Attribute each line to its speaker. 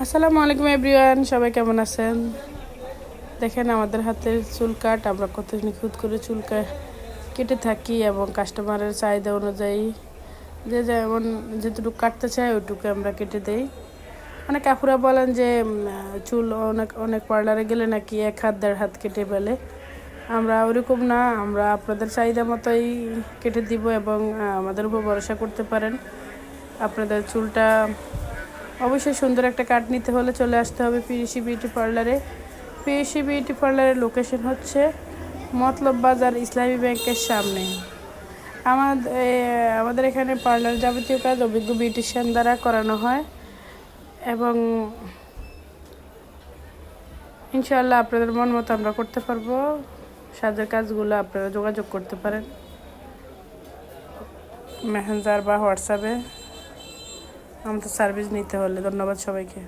Speaker 1: আসসালামু আলাইকুম এভরিওয়ান, সবাই কেমন আছেন? দেখেন আমাদের হাতের চুল কাট, আমরা কত নিখুঁত করে চুল কেটে থাকি এবং কাস্টমারের চাহিদা অনুযায়ী যে যেমন যেটুকু কাটতে চায় ওইটুকু আমরা কেটে দেই। অনেক আপুরা বলেন যে চুল অনেক অনেক পার্লারে গেলে নাকি 1 হাত 1.5 হাত কেটে ফেলে। আমরা ওরকম না, আমরা আপনাদের চাহিদা মতোই কেটে দিব এবং আমাদের উপর ভরসা করতে পারেন। আপনাদের চুলটা অবশ্যই সুন্দর একটা কাট নিতে হলে চলে আসতে হবে পিরিশি বিউটি পার্লারে। পিরিশি বিউটি পার্লারের লোকেশন হচ্ছে মতলব বাজার ইসলামী ব্যাংকের সামনে। আমাদের এখানে পার্লার যাবতীয় কাজ অভিজ্ঞ বিউটিশিয়ান দ্বারা করানো হয় এবং ইনশাআল্লাহ আপনাদের মন মতো আমরা করতে পারবো। সাজের কাজগুলো আপনারা যোগাযোগ করতে পারেন মেসেঞ্জার বা হোয়াটসঅ্যাপে আমাদের সার্ভিস নিতে হলে। ধন্যবাদ সবাইকে।